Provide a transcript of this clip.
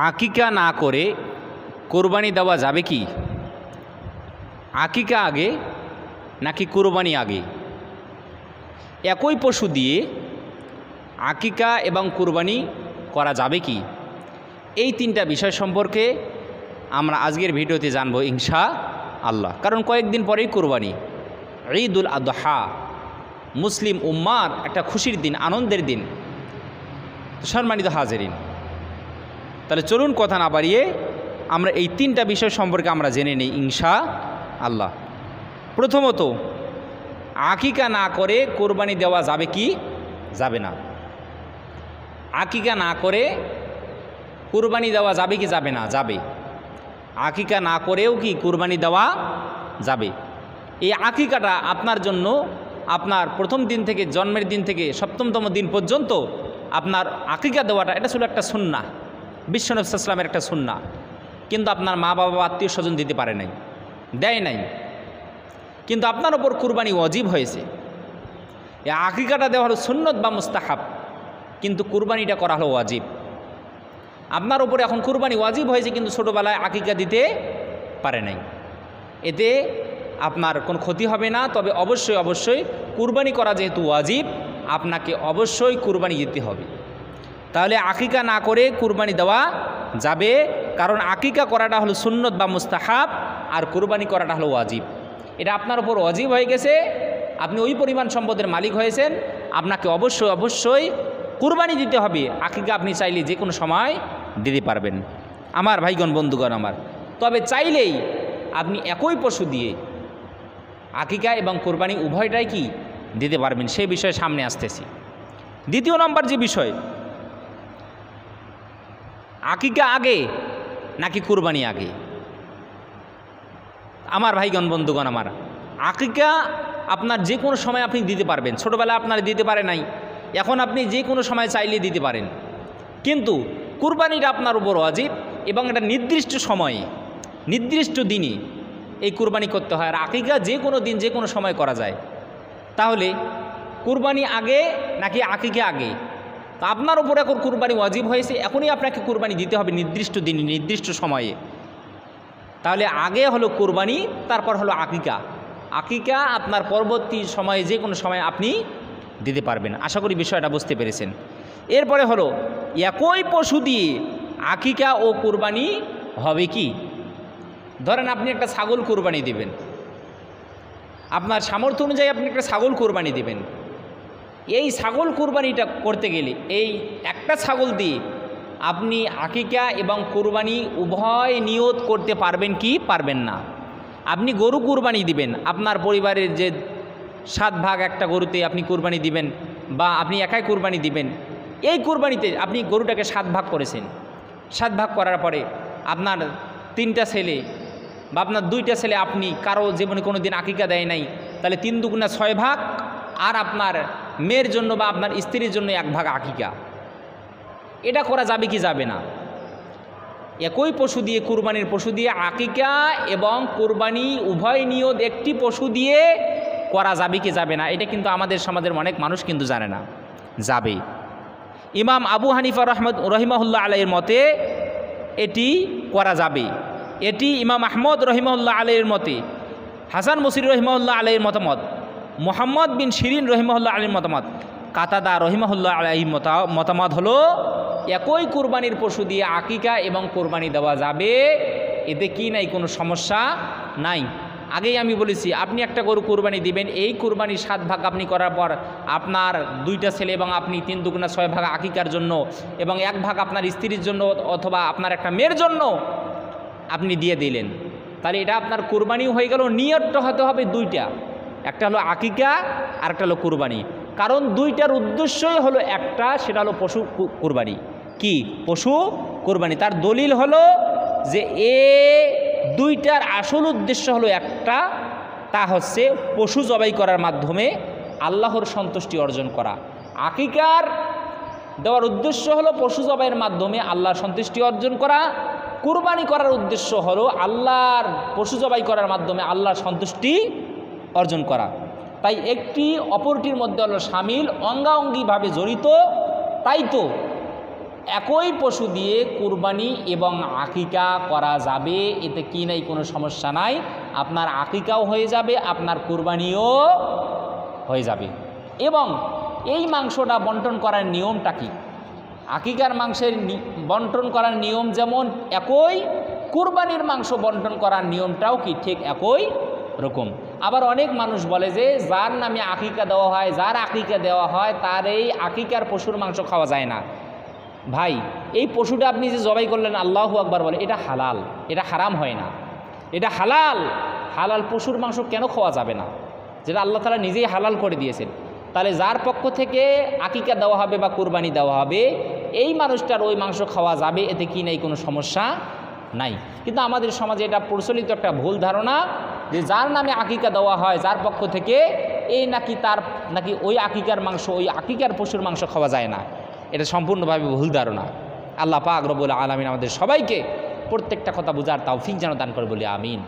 আকিকা না করে কোরবানি দেওয়া যাবে কি? আকিকা আগে নাকি কোরবানি আগে? একই পশু দিয়ে আকিকা এবং কোরবানি করা যাবে কি? এই তিনটা বিষয় সম্পর্কে আমরা আজকের ভিডিওতে জানবো ইনশাআল্লাহ। কারণ কয়েকদিন পরেই কোরবানি, ঈদুল আদহা, মুসলিম উম্মার একটা খুশির দিন, আনন্দের দিন। সম্মানিত হাজিরিন, তাহলে চলুন কথা না বাড়িয়ে আমরা এই তিনটা বিষয় সম্পর্কে আমরা জেনে নিই ইনশাআল্লাহ। প্রথমত, আকিকা না করে কোরবানি দেওয়া যাবে কি যাবে না? আকিকা না করে কোরবানি দেওয়া যাবে কি যাবে না? যাবে। আকিকা না করেও কি কোরবানি দেওয়া যাবে? এই আকিকাটা আপনার জন্য আপনার প্রথম দিন থেকে, জন্মের দিন থেকে সপ্তমতম দিন পর্যন্ত আপনার আকিকা দেওয়াটা এটা ছিল একটা সুন্নাহ, বিশ্বনবী সাল্লাল্লাহু আলাইহি ওয়াসাল্লামের একটা সুন্নাহ। কিন্তু আপনার মা বাবা, আত্মীয় স্বজন দিতে পারে নাই, দেয় নাই, কিন্তু আপনার ওপর কুরবানি ওয়াজিব হয়েছে। এই আকিকাটা দেওয়া হলো সুন্নত বা মুস্তাহাব, কিন্তু কুরবানিটা করা হলো ওয়াজিব। আপনার ওপরে এখন কুরবানি ওয়াজিব হয়েছে, কিন্তু ছোটোবেলায় আকিকা দিতে পারে নাই। এতে আপনার কোনো ক্ষতি হবে না, তবে অবশ্যই অবশ্যই কুরবানি করা যেহেতু ওয়াজিব, আপনাকে অবশ্যই কুরবানি দিতে হবে। তাহলে আকিকা না করে কুরবানি দেওয়া যাবে, কারণ আকিকা করাটা হলো সুন্নত বা মুস্তাহাব, আর কুরবানি করাটা হলো ওয়াজিব। এটা আপনার উপর ওয়াজিব হয়ে গেছে, আপনি ওই পরিমাণ সম্পদের মালিক হয়েছেন, আপনাকে অবশ্যই অবশ্যই কুরবানি দিতে হবে। আকিকা আপনি চাইলে যে কোনো সময় দিতে পারবেন আমার ভাইগণ, বন্ধুগণ আমার। তবে চাইলেই আপনি একই পশু দিয়ে আকিকা এবং কোরবানি উভয়টাই কি দিতে পারবেন, সেই বিষয়ে সামনে আসতেছি। দ্বিতীয় নম্বর যে বিষয়, আকিকা আগে নাকি কোরবানি আগে? আমার ভাইগণ, বন্ধুগণ আমার, আকিকা আপনার যে কোনো সময় আপনি দিতে পারবেন। ছোটোবেলায় আপনার দিতে পারে নাই, এখন আপনি যে কোনো সময় চাইলে দিতে পারেন। কিন্তু কুরবানিটা আপনার উপর ওয়াজিব, এবং এটা নির্দিষ্ট সময়ে, নির্দিষ্ট দিনে এই কুরবানি করতে হয়। আর আকিকা যে কোনো দিন, যে কোনো সময় করা যায়। তাহলে কুরবানি আগে নাকি আকিকা আগে? তা আপনার উপর এখন কুরবানি ওয়াজিব হয়েছে, এখনই আপনাকে কুরবানি দিতে হবে নির্দিষ্ট দিনে, নির্দিষ্ট সময়ে। তাহলে আগে হলো কুরবানি, তারপর হলো আকিকা। আকিকা আপনার পরবর্তী সময়ে যে কোনো সময় আপনি দিতে পারবেন। আশা করি বিষয়টা বুঝতে পেরেছেন। এরপরে হলো একই পশু দিয়ে আকিকা ও কুরবানি হবে কি? ধরেন আপনি একটা ছাগল কুরবানি দিবেন, আপনার সামর্থ্য অনুযায়ী আপনি একটা ছাগল কুরবানি দিবেন। এই ছাগল কুরবানিটা করতে গেলে এই একটা ছাগল দিয়ে আপনি আকিকা এবং কুরবানি উভয় নিয়ত করতে পারবেন কি পারবেন না? আপনি গরু কুরবানি দিবেন, আপনার পরিবারের যে 7 ভাগ একটা গরুতে আপনি কুরবানি দিবেন, বা আপনি একাই কুরবানি দিবেন। এই কুরবানিতে আপনি গরুটাকে 7 ভাগ করেছেন। 7 ভাগ করার পরে আপনার 3টা ছেলে বা আপনার 2টা ছেলে, আপনি কারো জীবনে কোনো দিন আকিকা দেয় নাই, তাহলে 3 দুগুণা 6 ভাগ, আর আপনার মেয়ের জন্য বা আপনার স্ত্রীর জন্য 1 ভাগ আকিকা। এটা করা যাবে কি যাবে না? একই পশু দিয়ে, কুরবানির পশু দিয়ে আকিকা এবং কুরবানি উভয় নিয়ত একটি পশু দিয়ে করা যাবে কি যাবে না? এটা কিন্তু আমাদের সমাজের অনেক মানুষ কিন্তু জানে না। যাবে। ইমাম আবু হানিফা রহিমাহুল্লাহ আলাইহির মতে এটি করা যাবে। এটি ইমাম আহমদ রহিমাহুল্লাহ আলাইহির মতে, হাসান বসরি রহিমাহুল্লাহ আলাইহির মতামত, মুহাম্মদ বিন শিরিন রহিমাহুল্লাহ আলাইহির মতামত, কাতাদা রহিমাহুল্লাহ আলাইহির মতামত হলো একই কুরবানির পশু দিয়ে আকিকা এবং কোরবানি দেওয়া যাবে। এতে কি নাই, কোনো সমস্যা নাই। আগেই আমি বলেছি, আপনি একটা গরু কুরবানি দিবেন, এই কুরবানির 7 ভাগ আপনি করার পর আপনার 2টা ছেলে এবং আপনি 3 দুগুণা 6 ভাগ আকিকার জন্য, এবং 1 ভাগ আপনার স্ত্রীর জন্য অথবা আপনার একটা মেয়ের জন্য আপনি দিয়ে দিলেন। তাহলে এটা আপনার কুরবানিও হয়ে গেল। নিয়তটা হতে হবে 2টা, একটা হলো আকিকা আর একটা হলো কুরবানি। কারণ 2টার উদ্দেশ্যই হলো একটা, সেটা হলো পশু কুরবানি। কি? পশু কুরবানি। তার দলিল হলো যে 2টার আসল উদ্দেশ্য হলো একটা, তা হচ্ছে পশু জবাই করার মাধ্যমে আল্লাহর সন্তুষ্টি অর্জন করা। আকিকার দেওয়ার উদ্দেশ্য হলো পশু জবাইয়ের মাধ্যমে আল্লাহর সন্তুষ্টি অর্জন করা। কুরবানি করার উদ্দেশ্য হলো আল্লাহর পশু জবাই করার মাধ্যমে আল্লাহর সন্তুষ্টি অর্জন করা। তাই একটি অপরটির মধ্যে হলো শামিল, অঙ্গাঙ্গিভাবে জড়িত। তাই তো একই পশু দিয়ে কুরবানি এবং আকিকা করা যাবে, এতে কি নাই, কোনো সমস্যা নাই। আপনার আকিকাও হয়ে যাবে, আপনার কুরবানিও হয়ে যাবে। এবং এই মাংসটা বন্টন করার নিয়মটা কি? আকিকার মাংসের বন্টন করার নিয়ম যেমন একই, কুরবানির মাংস বন্টন করার নিয়মটাও কি ঠিক একই রকম। আবার অনেক মানুষ বলে যে যার নামে আকিকা দেওয়া হয়, যার আকিকা দেওয়া হয় তার এই আকিকার পশুর মাংস খাওয়া যায় না। ভাই, এই পশুটা আপনি যে জবাই করলেন, আল্লাহু আকবার বলে, এটা হালাল, এটা হারাম হয় না, এটা হালাল। হালাল পশুর মাংস কেন খাওয়া যাবে না, যেটা আল্লাহ তাআলা নিজেই হালাল করে দিয়েছেন? তাহলে যার পক্ষ থেকে আকিকা দেওয়া হবে বা কুরবানি দেওয়া হবে, এই মানুষটার ওই মাংস খাওয়া যাবে, এতে কি নেই, কোনো সমস্যা নাই। কিন্তু আমাদের সমাজে এটা প্রচলিত একটা ভুল ধারণা যে যার নামে আকিকা দেওয়া হয়, যার পক্ষ থেকে, এই নাকি ওই আকিকার মাংস, ওই আকিকার পশুর মাংস খাওয়া যায় না। এটা সম্পূর্ণভাবে ভুল ধারণা। আল্লাহ পাক রব্বুল আলামিন আমাদের সবাইকে প্রত্যেকটা কথা বুঝার তৌফিক যেন দান করে বলি আমিন।